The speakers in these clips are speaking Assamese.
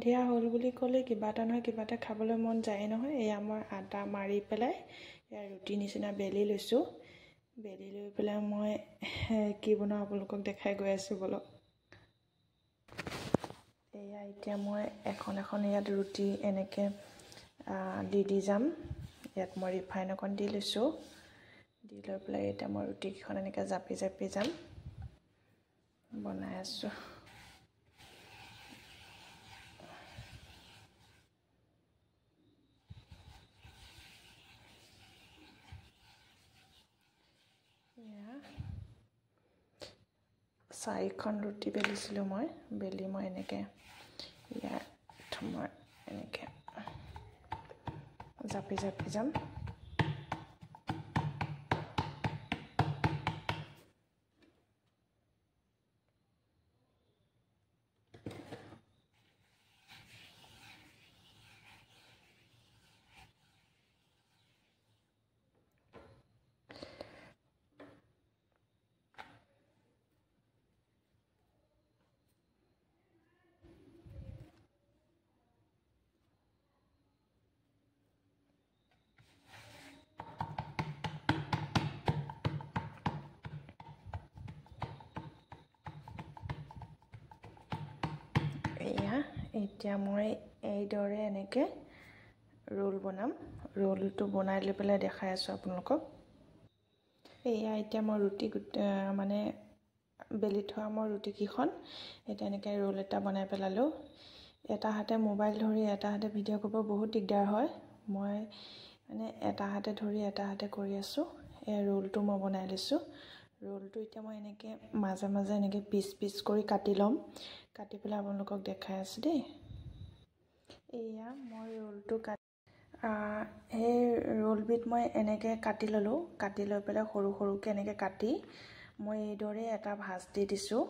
সন্ধিয়া হ'ল বুলি ক'লে কিবা এটা নহয় কিবা এটা খাবলৈ মন যায় নহয়। এয়া মই আটা মাৰি পেলাই এয়া ৰুটি নিচিনা বেলি লৈছোঁ। বেলি লৈ পেলাই মই কি বনাওঁ আপোনালোকক দেখাই গৈ আছোঁ বলক। এয়া এতিয়া মই এখন ইয়াত ৰুটি এনেকৈ দি যাম। ইয়াত মই ৰিফাইন অকণ দি লৈছোঁ। দি লৈ পেলাই এতিয়া মই ৰুটিকেইখন এনেকৈ জাপি যাম বনাই আছোঁ। এয়া 4খন ৰুটি বেলিছিলোঁ মই। বেলি মই এনেকৈ ইয়াত মই এনেকৈ জাপি যাম। এয়া এতিয়া মই এইদৰে এনেকৈ ৰোল বনাম। ৰোলটো বনাই লৈ পেলাই দেখাই আছোঁ আপোনালোকক। এয়া এতিয়া মই ৰুটি মানে বেলি থোৱা মই ৰুটিকেইখন এতিয়া এনেকৈ ৰোল এটা বনাই পেলালোঁ। এটা হাতে মোবাইল ধৰি এটা হাতে ভিডিঅ' কৰিব বহুত দিগদাৰ হয়। মই মানে এটা হাতে ধৰি এটা হাতে কৰি আছোঁ। এই ৰোলটো মই বনাই লৈছোঁ। ৰোলটো এতিয়া মই এনেকৈ মাজে এনেকৈ পিচ কৰি কাটি ল'ম। কাটি পেলাই আপোনালোকক দেখাই আছোঁ দেই। এয়া মই ৰোলটো সেই ৰোলবিধ মই এনেকৈ কাটি ল'লোঁ। কাটি লৈ পেলাই সৰুকৈ এনেকৈ কাটি মই এইদৰে এটা ভাঁজ দি দিছোঁ।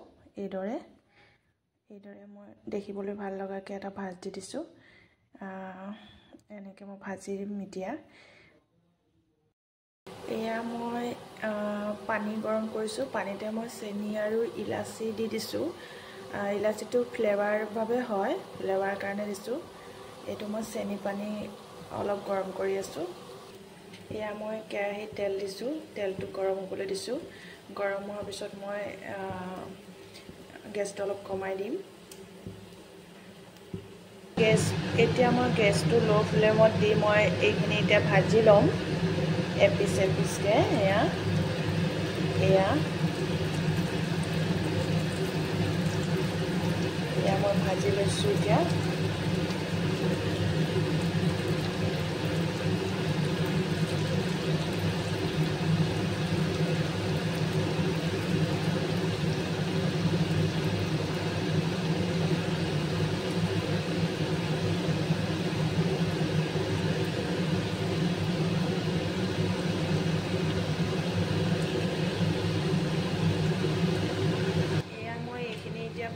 এইদৰে মই দেখিবলৈ ভাল লগাকৈ এটা ভাঁজ দি দিছোঁ। এনেকৈ মই ভাজি দিম এতিয়া। এয়া মই পানী গৰম কৰিছোঁ। পানীতে মই চেনি আৰু ইলাচি দি দিছোঁ। ইলাচিটো ফ্লেভাৰ বাবে হয়, ফ্লেভাৰ কাৰণে দিছোঁ। এইটো মই চেনি পানী অলপ গৰম কৰি আছোঁ। এয়া মই কেৰাহীত তেল দিছোঁ। তেলটো গৰম হ'বলৈ দিছোঁ। গৰম হোৱাৰ পিছত মই গেছটো অলপ কমাই দিম। এতিয়া মই গেছটো ল' ফ্লেমত দি মই এইখিনি এতিয়া ভাজি ল'ম এপিচকৈ। এয়া মই ভাজি লৈছোঁ এতিয়া।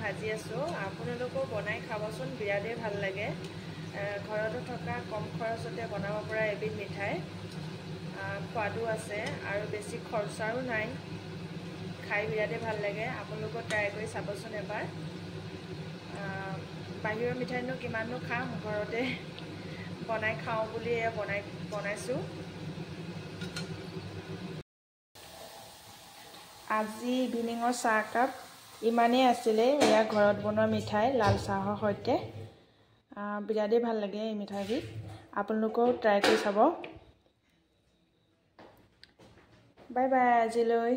ভাজি আছোঁ। আপোনালোকেও বনাই খাবচোন, বিৰাটেই ভাল লাগে। ঘৰতো থকা কম খৰচতে বনাব পৰা এবিধ মিঠাই। সোৱাদো আছে আৰু বেছি খৰচাও নাই। খাই বিৰাটেই ভাল লাগে। আপোনালোকেও ট্ৰাই কৰি চাবচোন এবাৰ। বাহিৰৰ মিঠাইনো কিমাননো খাম, ঘৰতে বনাই খাওঁ বুলি বনাইছোঁ। আজি ইভিনিঙৰ চাহকাপ ইমানেই আছিলে। এয়া ঘৰত বনোৱা মিঠাই লাল চাহৰ সৈতে। বিৰাটেই ভাল লাগে এই মিঠাইবিধ। আপোনালোকেও ট্ৰাই কৰি চাব। বাই বাই আজিলৈ।